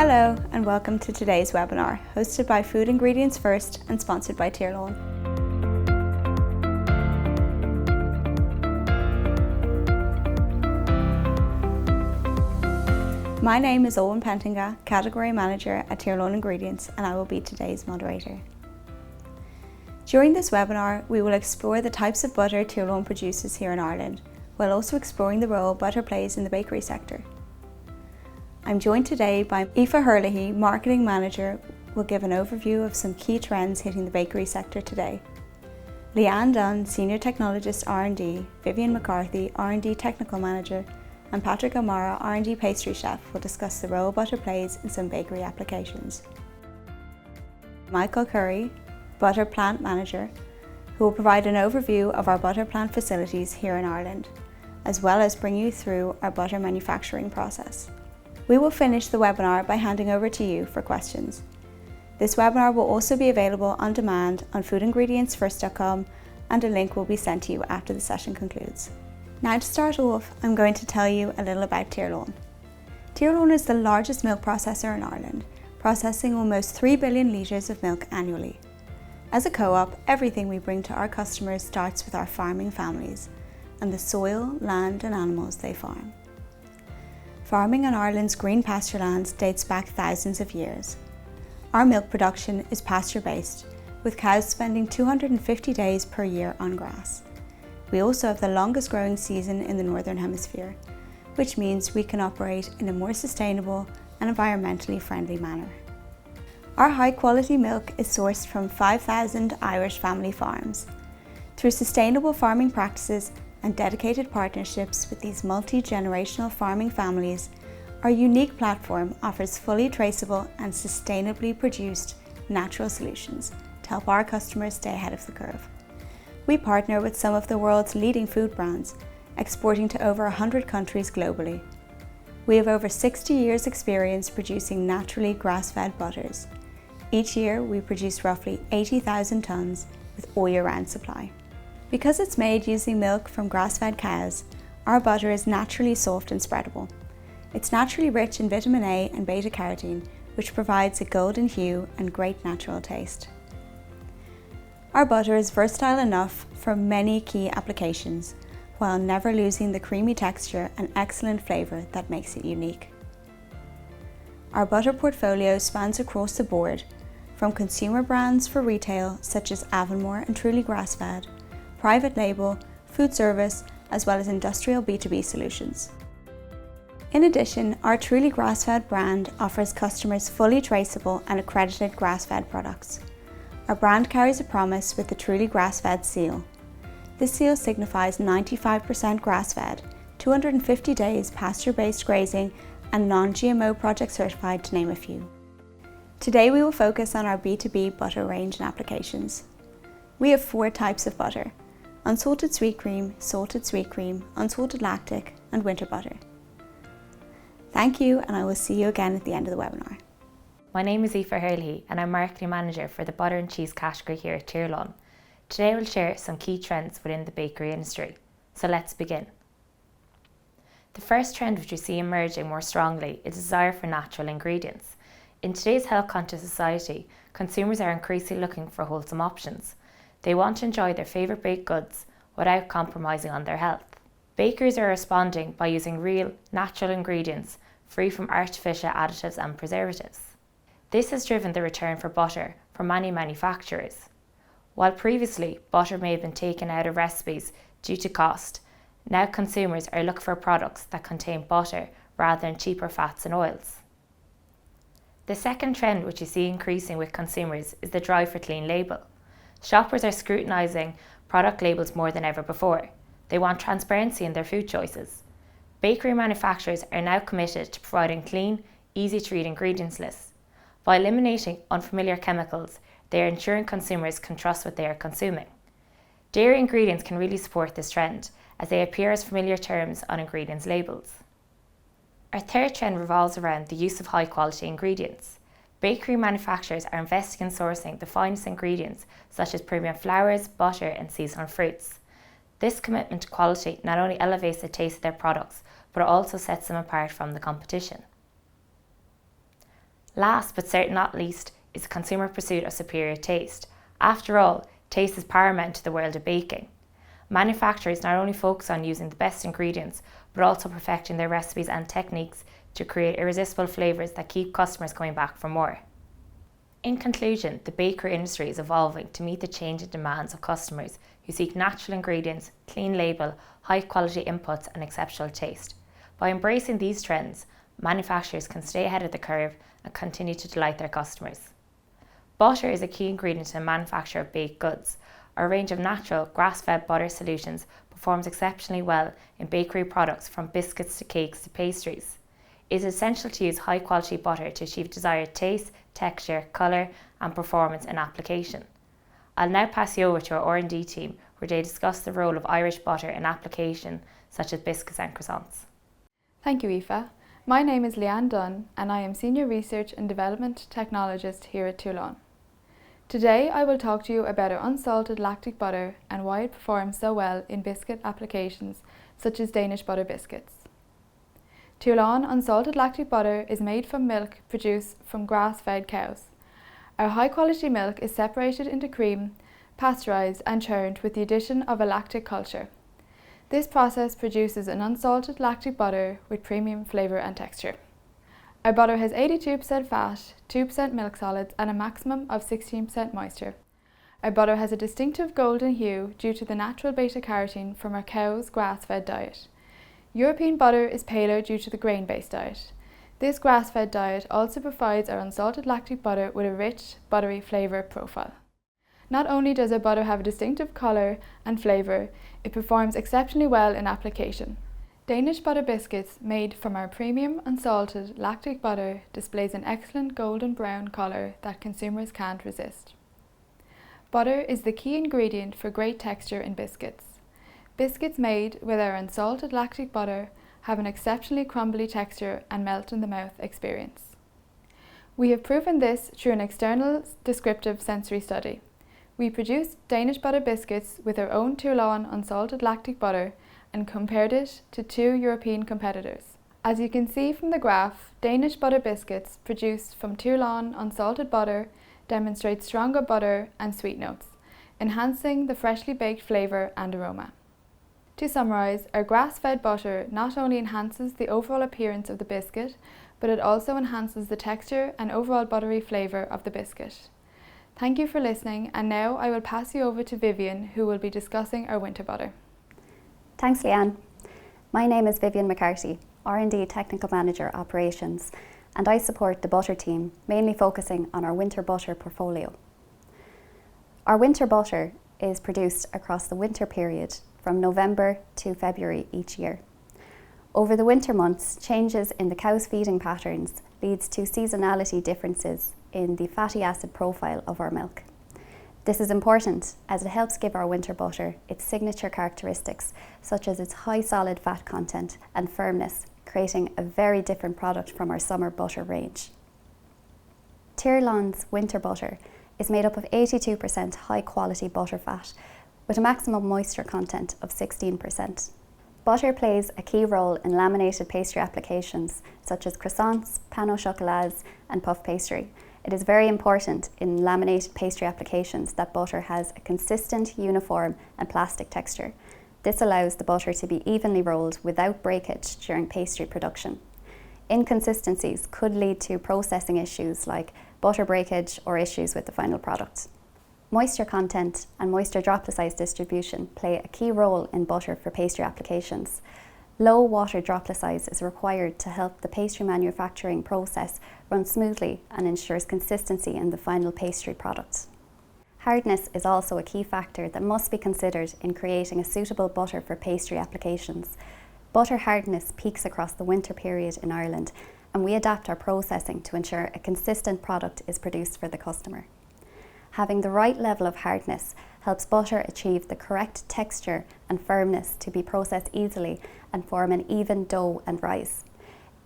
Hello and welcome to today's webinar, hosted by Food Ingredients First and sponsored by Tirlán. My name is Owen Pentinga, Category Manager at Tirlán Ingredients, and I will be today's moderator. During this webinar, we will explore the types of butter Tirlán produces here in Ireland, while also exploring the role butter plays in the bakery sector. I'm joined today by Aoife Hurley, Marketing Manager, will give an overview of some key trends hitting the bakery sector today. Leanne Dunn, Senior Technologist R&D, Vivian McCarthy, R&D Technical Manager, and Patrick O'Mara, R&D Pastry Chef, will discuss the role butter plays in some bakery applications. Michael Curry, Butter Plant Manager, who will provide an overview of our butter plant facilities here in Ireland, as well as bring you through our butter manufacturing process. We will finish the webinar by handing over to you for questions. This webinar will also be available on demand on foodingredientsfirst.com, and a link will be sent to you after the session concludes. Now to start off, I'm going to tell you a little about Tirlán. Tirlán is the largest milk processor in Ireland, processing almost 3 billion litres of milk annually. As a co-op, everything we bring to our customers starts with our farming families and the soil, land and animals they farm. Farming on Ireland's green pasture lands dates back thousands of years. Our milk production is pasture-based, with cows spending 250 days per year on grass. We also have the longest growing season in the Northern Hemisphere, which means we can operate in a more sustainable and environmentally friendly manner. Our high-quality milk is sourced from 5,000 Irish family farms. Through sustainable farming practices and dedicated partnerships with these multi-generational farming families, our unique platform offers fully traceable and sustainably produced natural solutions to help our customers stay ahead of the curve. We partner with some of the world's leading food brands, exporting to over 100 countries globally. We have over 60 years' experience producing naturally grass-fed butters. Each year, we produce roughly 80,000 tonnes with all year-round supply. Because it's made using milk from grass-fed cows, our butter is naturally soft and spreadable. It's naturally rich in vitamin A and beta-carotene, which provides a golden hue and great natural taste. Our butter is versatile enough for many key applications, while never losing the creamy texture and excellent flavour that makes it unique. Our butter portfolio spans across the board, from consumer brands for retail such as Avonmore and Truly Grass-Fed, private label, food service, as well as industrial B2B solutions. In addition, our Truly Grass-Fed brand offers customers fully traceable and accredited grass-fed products. Our brand carries a promise with the Truly Grass-Fed seal. This seal signifies 95% grass-fed, 250 days pasture-based grazing, and non-GMO project certified, to name a few. Today we will focus on our B2B butter range and applications. We have 4 types of butter: unsalted sweet cream, salted sweet cream, unsalted lactic, and winter butter. Thank you, and I will see you again at the end of the webinar. My name is Aoife Hurley and I'm Marketing Manager for the Butter and Cheese category here at Tirlán. Today I will share some key trends within the bakery industry. So let's begin. The first trend which we see emerging more strongly is the desire for natural ingredients. In today's health-conscious society, consumers are increasingly looking for wholesome options. They want to enjoy their favourite baked goods without compromising on their health. Bakeries are responding by using real, natural ingredients free from artificial additives and preservatives. This has driven the return for butter for many manufacturers. While previously butter may have been taken out of recipes due to cost, now consumers are looking for products that contain butter rather than cheaper fats and oils. The second trend which you see increasing with consumers is the drive for clean label. Shoppers are scrutinising product labels more than ever before. They want transparency in their food choices. Bakery manufacturers are now committed to providing clean, easy-to-read ingredients lists. By eliminating unfamiliar chemicals, they are ensuring consumers can trust what they are consuming. Dairy ingredients can really support this trend, as they appear as familiar terms on ingredients labels. Our third trend revolves around the use of high-quality ingredients. Bakery manufacturers are investing in sourcing the finest ingredients such as premium flours, butter and seasonal fruits. This commitment to quality not only elevates the taste of their products, but it also sets them apart from the competition. Last but certainly not least is the consumer pursuit of superior taste. After all, taste is paramount to the world of baking. Manufacturers not only focus on using the best ingredients, but also perfecting their recipes and techniques to create irresistible flavours that keep customers coming back for more. In conclusion, the bakery industry is evolving to meet the changing demands of customers who seek natural ingredients, clean label, high quality inputs and exceptional taste. By embracing these trends, manufacturers can stay ahead of the curve and continue to delight their customers. Butter is a key ingredient in the manufacture of baked goods. Our range of natural, grass-fed butter solutions performs exceptionally well in bakery products from biscuits to cakes to pastries. It is essential to use high-quality butter to achieve desired taste, texture, colour and performance in application. I'll now pass you over to our R&D team where they discuss the role of Irish butter in application such as biscuits and croissants. Thank you, Aoife. My name is Leanne Dunn and I am Senior Research and Development Technologist here at Tirlán. Today I will talk to you about our unsalted lactic butter and why it performs so well in biscuit applications such as Danish butter biscuits. Tirlán unsalted lactic butter is made from milk produced from grass-fed cows. Our high-quality milk is separated into cream, pasteurised and churned with the addition of a lactic culture. This process produces an unsalted lactic butter with premium flavour and texture. Our butter has 82% fat, 2% milk solids and a maximum of 16% moisture. Our butter has a distinctive golden hue due to the natural beta-carotene from our cow's grass-fed diet. European butter is paler due to the grain-based diet. This grass-fed diet also provides our unsalted lactic butter with a rich, buttery flavour profile. Not only does our butter have a distinctive colour and flavour, it performs exceptionally well in application. Danish butter biscuits made from our premium unsalted lactic butter displays an excellent golden brown colour that consumers can't resist. Butter is the key ingredient for great texture in biscuits. Biscuits made with our unsalted lactic butter have an exceptionally crumbly texture and melt in the mouth experience. We have proven this through an external descriptive sensory study. We produced Danish butter biscuits with our own Tirlán unsalted lactic butter and compared it to 2 European competitors. As you can see from the graph, Danish butter biscuits produced from Tirlán unsalted butter demonstrate stronger butter and sweet notes, enhancing the freshly baked flavour and aroma. To summarise, our grass-fed butter not only enhances the overall appearance of the biscuit, but it also enhances the texture and overall buttery flavour of the biscuit. Thank you for listening, and now I will pass you over to Vivian, who will be discussing our winter butter. Thanks, Leanne. My name is Vivian McCarthy, R&D Technical Manager Operations, and I support the butter team, mainly focusing on our winter butter portfolio. Our winter butter is produced across the winter period from November to February each year. Over the winter months, changes in the cow's feeding patterns leads to seasonality differences in the fatty acid profile of our milk. This is important as it helps give our winter butter its signature characteristics, such as its high solid fat content and firmness, creating a very different product from our summer butter range. Tirlán's winter butter is made up of 82% high quality butter fat with a maximum moisture content of 16%. Butter plays a key role in laminated pastry applications such as croissants, pain au chocolat and puff pastry. It is very important in laminated pastry applications that butter has a consistent, uniform and plastic texture. This allows the butter to be evenly rolled without breakage during pastry production. Inconsistencies could lead to processing issues like butter breakage or issues with the final product. Moisture content and moisture droplet size distribution play a key role in butter for pastry applications. Low water droplet size is required to help the pastry manufacturing process run smoothly and ensures consistency in the final pastry product. Hardness is also a key factor that must be considered in creating a suitable butter for pastry applications. Butter hardness peaks across the winter period in Ireland, and we adapt our processing to ensure a consistent product is produced for the customer. Having the right level of hardness helps butter achieve the correct texture and firmness to be processed easily and form an even dough and rise.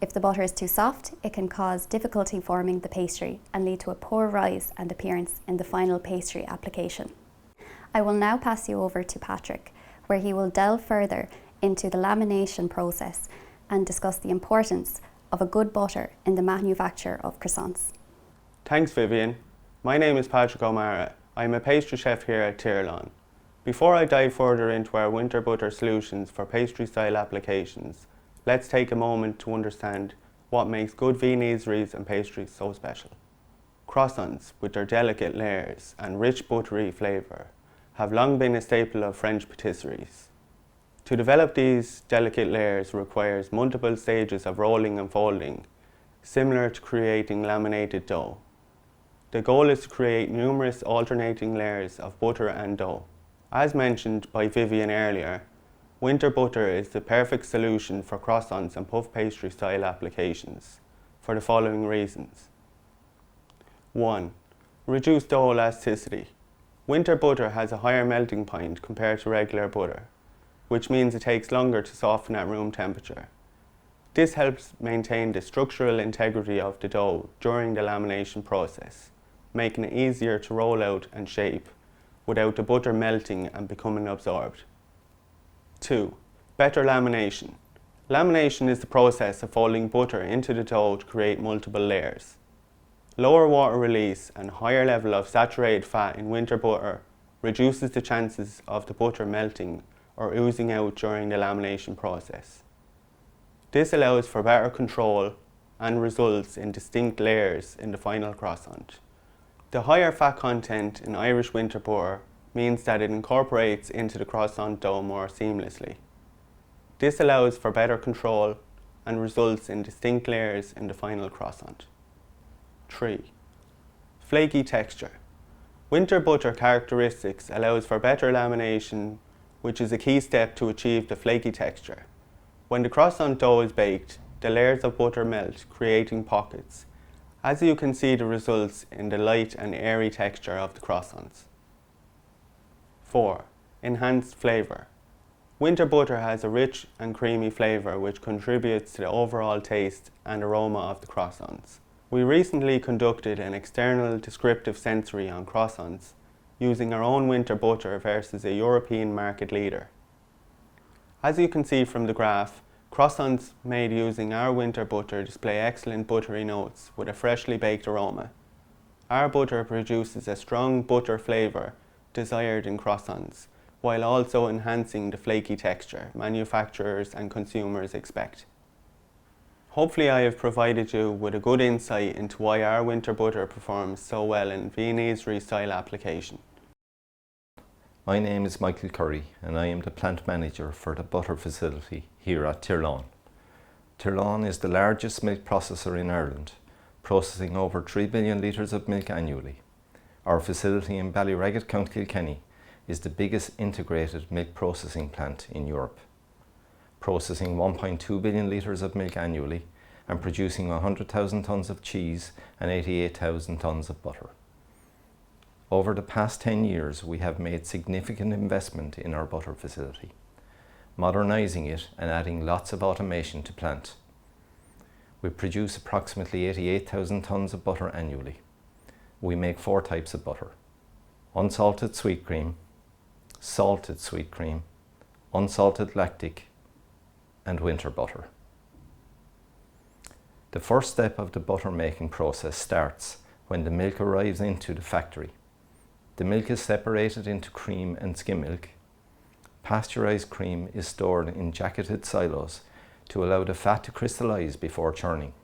If the butter is too soft, it can cause difficulty forming the pastry and lead to a poor rise and appearance in the final pastry application. I will now pass you over to Patrick, where he will delve further into the lamination process and discuss the importance of a good butter in the manufacture of croissants. Thanks, Vivian. My name is Patrick O'Mara. I'm a pastry chef here at Tirlán. Before I dive further into our winter butter solutions for pastry-style applications, let's take a moment to understand what makes good viennoiseries and pastries so special. Croissants, with their delicate layers and rich buttery flavour, have long been a staple of French patisseries. To develop these delicate layers requires multiple stages of rolling and folding, similar to creating laminated dough. The goal is to create numerous alternating layers of butter and dough. As mentioned by Vivian earlier, winter butter is the perfect solution for croissants and puff pastry style applications for the following reasons. 1. Reduced dough elasticity. Winter butter has a higher melting point compared to regular butter, which means it takes longer to soften at room temperature. This helps maintain the structural integrity of the dough during the lamination process, making it easier to roll out and shape without the butter melting and becoming absorbed. 2. Better lamination. Lamination is the process of folding butter into the dough to create multiple layers. Lower water release and higher level of saturated fat in winter butter reduces the chances of the butter melting or oozing out during the lamination process. This allows for better control and results in distinct layers in the final croissant. The higher fat content in Irish winter butter means that it incorporates into the croissant dough more seamlessly. This allows for better control and results in distinct layers in the final croissant. 3. Flaky texture. Winter butter characteristics allows for better lamination, which is a key step to achieve the flaky texture. When the croissant dough is baked, the layers of butter melt, creating pockets. As you can see, the results in the light and airy texture of the croissants. 4. Enhanced flavour. Winter butter has a rich and creamy flavour which contributes to the overall taste and aroma of the croissants. We recently conducted an external descriptive sensory on croissants using our own winter butter versus a European market leader. As you can see from the graph, croissants made using our winter butter display excellent buttery notes with a freshly baked aroma. Our butter produces a strong butter flavour desired in croissants, while also enhancing the flaky texture manufacturers and consumers expect. Hopefully I have provided you with a good insight into why our winter butter performs so well in viennoiserie style application. My name is Michael Curry and I am the plant manager for the butter facility here at Tirlán. Tirlán is the largest milk processor in Ireland, processing over 3 billion litres of milk annually. Our facility in Ballyraggett, County Kilkenny is the biggest integrated milk processing plant in Europe, processing 1.2 billion litres of milk annually and producing 100,000 tonnes of cheese and 88,000 tonnes of butter. Over the past 10 years, we have made significant investment in our butter facility, modernising it and adding lots of automation to plant. We produce approximately 88,000 tonnes of butter annually. We make 4 types of butter: unsalted sweet cream, salted sweet cream, unsalted lactic, and winter butter. The first step of the butter making process starts when the milk arrives into the factory. The milk is separated into cream and skim milk. Pasteurised cream is stored in jacketed silos to allow the fat to crystallise before churning.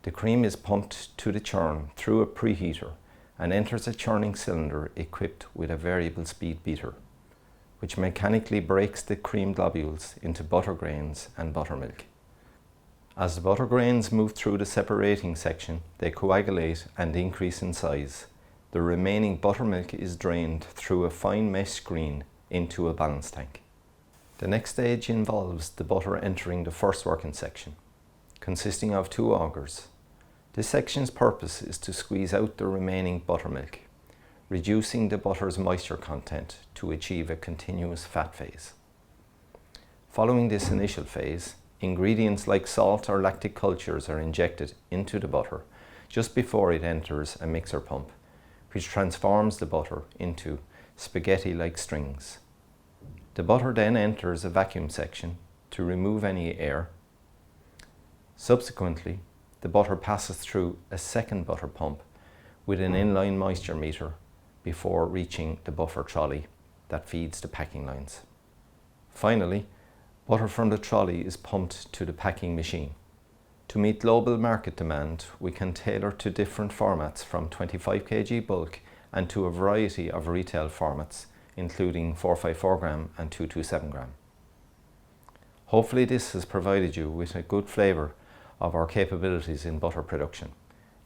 The cream is pumped to the churn through a preheater and enters a churning cylinder equipped with a variable speed beater, which mechanically breaks the cream globules into butter grains and buttermilk. As the butter grains move through the separating section, they coagulate and increase in size. The remaining buttermilk is drained through a fine mesh screen into a balance tank. The next stage involves the butter entering the first working section, consisting of 2 augers. This section's purpose is to squeeze out the remaining buttermilk, reducing the butter's moisture content to achieve a continuous fat phase. Following this initial phase, ingredients like salt or lactic cultures are injected into the butter just before it enters a mixer pump, which transforms the butter into spaghetti-like strings. The butter then enters a vacuum section to remove any air. Subsequently, the butter passes through a second butter pump with an inline moisture meter before reaching the buffer trolley that feeds the packing lines. Finally, butter from the trolley is pumped to the packing machine. To meet global market demand, we can tailor to different formats from 25 kg bulk and to a variety of retail formats, including 454 gram and 227 gram. Hopefully this has provided you with a good flavour of our capabilities in butter production.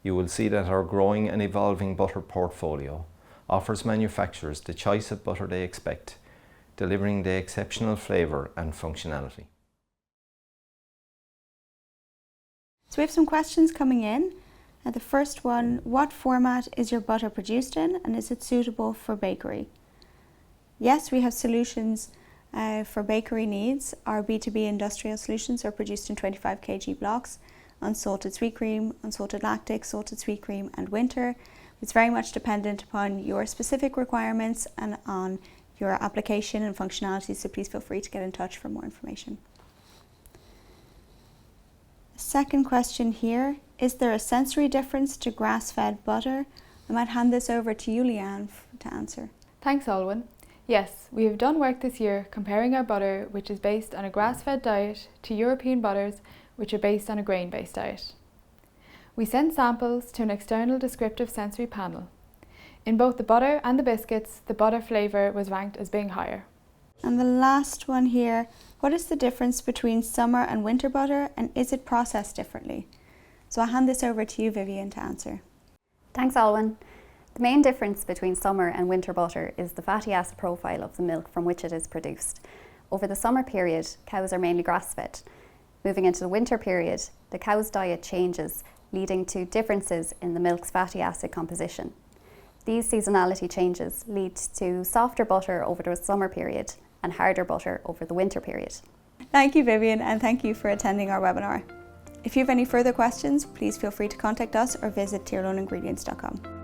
You will see that our growing and evolving butter portfolio offers manufacturers the choice of butter they expect, delivering the exceptional flavour and functionality. So we have some questions coming in. The first one, what format is your butter produced in and is it suitable for bakery? Yes, we have solutions for bakery needs. Our B2B industrial solutions are produced in 25 kg blocks, unsalted sweet cream, unsalted lactic, salted sweet cream and winter. It's very much dependent upon your specific requirements and on your application and functionality, so please feel free to get in touch for more information. Second question here, is there a sensory difference to grass-fed butter? I might hand this over to you, Leanne, to answer. Thanks, Olwen. Yes, we have done work this year comparing our butter, which is based on a grass-fed diet, to European butters, which are based on a grain-based diet. We sent samples to an external descriptive sensory panel. In both the butter and the biscuits, the butter flavour was ranked as being higher. And the last one here, what is the difference between summer and winter butter and is it processed differently? So I'll hand this over to you, Vivian, to answer. Thanks, Olwen. The main difference between summer and winter butter is the fatty acid profile of the milk from which it is produced. Over the summer period, cows are mainly grass-fed. Moving into the winter period, the cow's diet changes, leading to differences in the milk's fatty acid composition. These seasonality changes lead to softer butter over the summer period and harder butter over the winter period. Thank you, Vivian, and thank you for attending our webinar. If you have any further questions, please feel free to contact us or visit tirlaningredients.com.